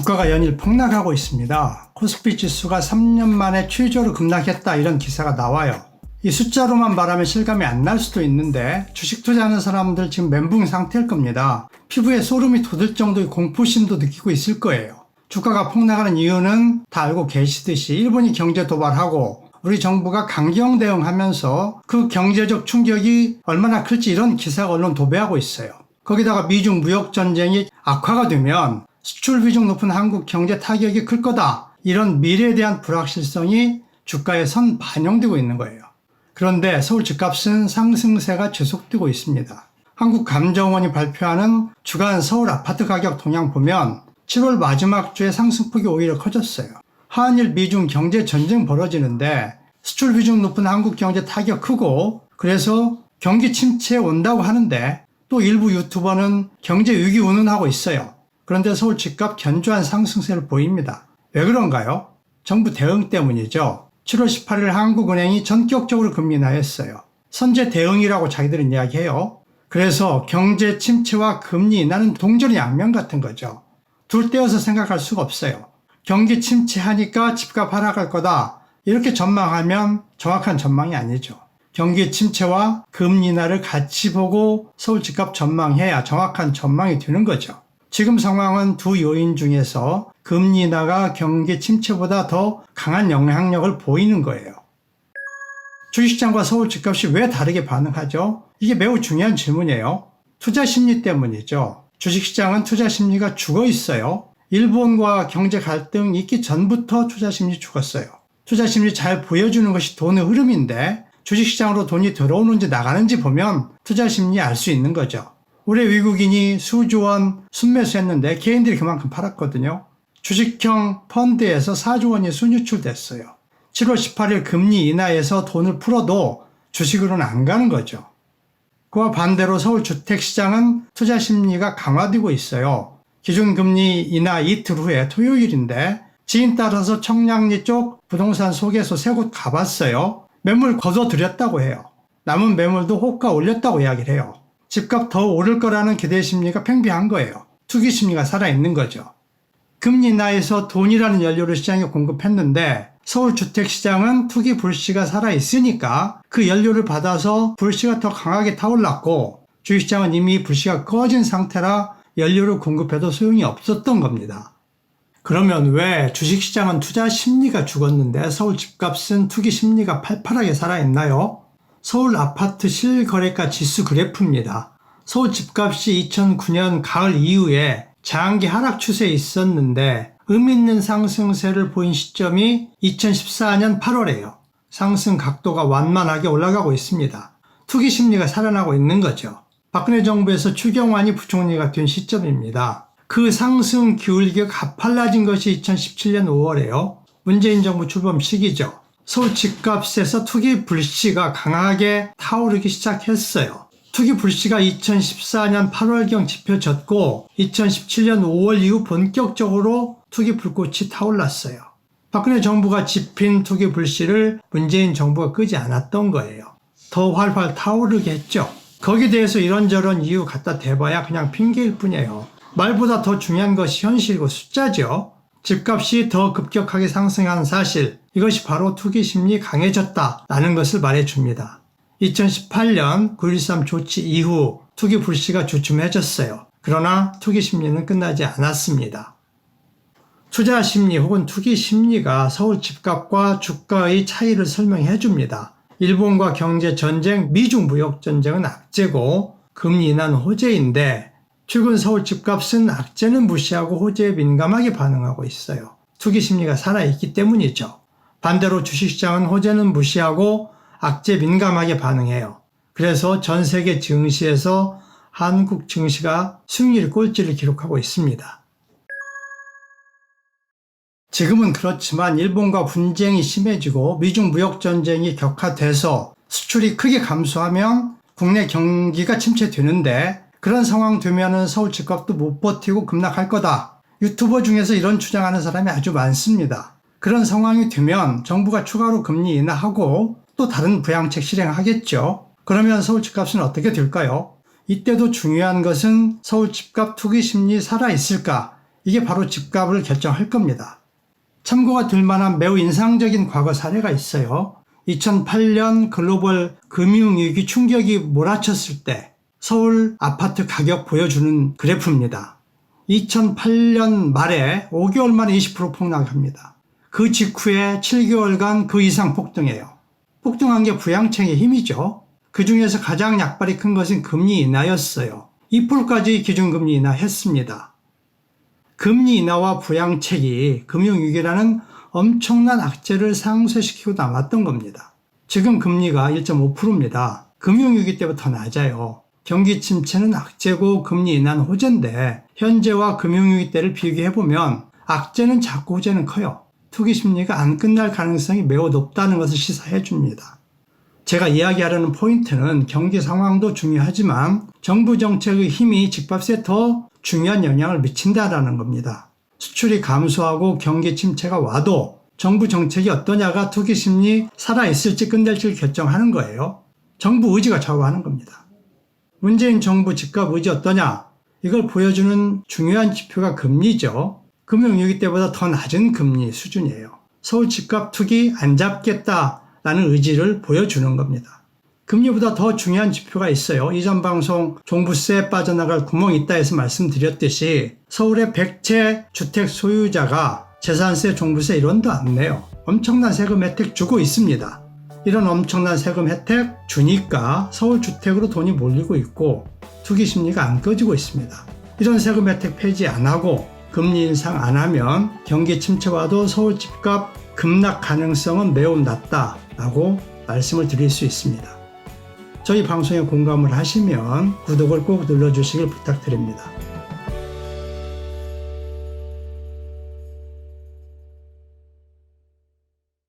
주가가 연일 폭락하고 있습니다. 코스피 지수가 3년 만에 최저로 급락했다 이런 기사가 나와요. 이 숫자로만 말하면 실감이 안 날 수도 있는데 주식 투자하는 사람들 지금 멘붕 상태일 겁니다. 피부에 소름이 돋을 정도의 공포심도 느끼고 있을 거예요. 주가가 폭락하는 이유는 다 알고 계시듯이 일본이 경제 도발하고 우리 정부가 강경 대응하면서 그 경제적 충격이 얼마나 클지 이런 기사가 언론 도배하고 있어요. 거기다가 미중 무역 전쟁이 악화가 되면 수출 비중 높은 한국 경제 타격이 클 거다. 이런 미래에 대한 불확실성이 주가에 선 반영되고 있는 거예요. 그런데 서울 집값은 상승세가 지속되고 있습니다. 한국감정원이 발표하는 주간 서울 아파트 가격 동향 보면 7월 마지막 주에 상승폭이 오히려 커졌어요. 한일 미중 경제 전쟁 벌어지는데 수출 비중 높은 한국 경제 타격 크고 그래서 경기 침체에 온다고 하는데 또 일부 유튜버는 경제 위기 운운하고 있어요. 그런데 서울 집값 견조한 상승세를 보입니다. 왜 그런가요? 정부 대응 때문이죠. 7월 18일 한국은행이 전격적으로 금리 인하했어요. 선제 대응이라고 자기들은 이야기해요. 그래서 경제 침체와 금리 인하는 동전 양면 같은 거죠. 둘 떼어서 생각할 수가 없어요. 경기 침체하니까 집값 하락할 거다. 이렇게 전망하면 정확한 전망이 아니죠. 경기 침체와 금리 인하를 같이 보고 서울 집값 전망해야 정확한 전망이 되는 거죠. 지금 상황은 두 요인 중에서 금리 인하가 경기 침체보다 더 강한 영향력을 보이는 거예요. 주식시장과 서울 집값이 왜 다르게 반응하죠? 이게 매우 중요한 질문이에요. 투자 심리 때문이죠. 주식시장은 투자 심리가 죽어 있어요. 일본과 경제 갈등 있기 전부터 투자 심리 죽었어요. 투자 심리 잘 보여주는 것이 돈의 흐름인데 주식시장으로 돈이 들어오는지 나가는지 보면 투자 심리 알 수 있는 거죠. 올해 외국인이 수조 원 순매수했는데 개인들이 그만큼 팔았거든요. 주식형 펀드에서 4조 원이 순유출됐어요. 7월 18일 금리 인하에서 돈을 풀어도 주식으로는 안 가는 거죠. 그와 반대로 서울 주택시장은 투자 심리가 강화되고 있어요. 기준금리 인하 이틀 후에 토요일인데 지인 따라서 청량리 쪽 부동산 소개소 3곳 가봤어요. 매물 거둬들였다고 해요. 남은 매물도 호가 올렸다고 이야기를 해요. 집값 더 오를 거라는 기대 심리가 팽배한 거예요. 투기 심리가 살아있는 거죠. 금리 인하에서 돈이라는 연료를 시장에 공급했는데 서울 주택시장은 투기 불씨가 살아있으니까 그 연료를 받아서 불씨가 더 강하게 타올랐고 주식시장은 이미 불씨가 꺼진 상태라 연료를 공급해도 소용이 없었던 겁니다. 그러면 왜 주식시장은 투자 심리가 죽었는데 서울 집값은 투기 심리가 팔팔하게 살아있나요? 서울 아파트 실거래가 지수 그래프입니다. 서울 집값이 2009년 가을 이후에 장기 하락 추세에 있었는데 의미 있는 상승세를 보인 시점이 2014년 8월이에요. 상승 각도가 완만하게 올라가고 있습니다. 투기 심리가 살아나고 있는 거죠. 박근혜 정부에서 추경환이 부총리가 된 시점입니다. 그 상승 기울기가 가팔라진 것이 2017년 5월이에요. 문재인 정부 출범 시기죠. 서울 집값에서 투기 불씨가 강하게 타오르기 시작했어요. 투기 불씨가 2014년 8월경 지펴졌고 2017년 5월 이후 본격적으로 투기 불꽃이 타올랐어요. 박근혜 정부가 지핀 투기 불씨를 문재인 정부가 끄지 않았던 거예요. 더 활활 타오르게 했죠. 거기에 대해서 이런저런 이유 갖다 대봐야 그냥 핑계일 뿐이에요. 말보다 더 중요한 것이 현실이고 숫자죠. 집값이 더 급격하게 상승한 사실, 이것이 바로 투기 심리 강해졌다라는 것을 말해줍니다. 2018년 9.13 조치 이후 투기 불씨가 주춤해졌어요. 그러나 투기 심리는 끝나지 않았습니다. 투자 심리 혹은 투기 심리가 서울 집값과 주가의 차이를 설명해 줍니다. 일본과 경제 전쟁, 미중 무역 전쟁은 악재고 금리 인하는 호재인데 최근 서울 집값은 악재는 무시하고 호재에 민감하게 반응하고 있어요. 투기 심리가 살아있기 때문이죠. 반대로 주식시장은 호재는 무시하고 악재 민감하게 반응해요. 그래서 전 세계 증시에서 한국 증시가 수익률 꼴찌를 기록하고 있습니다. 지금은 그렇지만 일본과 분쟁이 심해지고 미중 무역 전쟁이 격화돼서 수출이 크게 감소하면 국내 경기가 침체되는데 그런 상황 되면은 서울 집값도 못 버티고 급락할 거다. 유튜버 중에서 이런 주장하는 사람이 아주 많습니다. 그런 상황이 되면 정부가 추가로 금리 인하하고 또 다른 부양책 실행하겠죠. 그러면 서울 집값은 어떻게 될까요? 이때도 중요한 것은 서울 집값 투기 심리 살아있을까? 이게 바로 집값을 결정할 겁니다. 참고가 될 만한 매우 인상적인 과거 사례가 있어요. 2008년 글로벌 금융위기 충격이 몰아쳤을 때 서울 아파트 가격 보여주는 그래프입니다. 2008년 말에 5개월 만에 20% 폭락합니다. 그 직후에 7개월간 그 이상 폭등해요. 폭등한 게 부양책의 힘이죠. 그 중에서 가장 약발이 큰 것은 금리 인하였어요. 2%까지 기준금리 인하했습니다. 금리 인하와 부양책이 금융위기라는 엄청난 악재를 상쇄시키고 나왔던 겁니다. 지금 금리가 1.5%입니다. 금융위기 때보다 더 낮아요. 경기 침체는 악재고 금리 인하는 호재인데 현재와 금융위기 때를 비교해보면 악재는 작고 호재는 커요. 투기 심리가 안 끝날 가능성이 매우 높다는 것을 시사해 줍니다. 제가 이야기하려는 포인트는 경기 상황도 중요하지만 정부 정책의 힘이 집값에 더 중요한 영향을 미친다라는 겁니다. 수출이 감소하고 경기 침체가 와도 정부 정책이 어떠냐가 투기 심리 살아있을지 끝낼지를 결정하는 거예요. 정부 의지가 좌우하는 겁니다. 문재인 정부 집값 의지 어떠냐? 이걸 보여주는 중요한 지표가 금리죠. 금융위기 때보다 더 낮은 금리 수준이에요. 서울 집값 투기 안 잡겠다라는 의지를 보여주는 겁니다. 금리보다 더 중요한 지표가 있어요. 이전 방송 종부세 빠져나갈 구멍이 있다 해서 말씀드렸듯이 서울의 100채 주택 소유자가 재산세, 종부세 1원도 안 내요. 엄청난 세금 혜택 주고 있습니다. 이런 엄청난 세금 혜택 주니까 서울 주택으로 돈이 몰리고 있고 투기 심리가 안 꺼지고 있습니다. 이런 세금 혜택 폐지 안 하고 금리 인상 안 하면 경기 침체와도 서울 집값 급락 가능성은 매우 낮다라고 말씀을 드릴 수 있습니다. 저희 방송에 공감을 하시면 구독을 꼭 눌러주시길 부탁드립니다.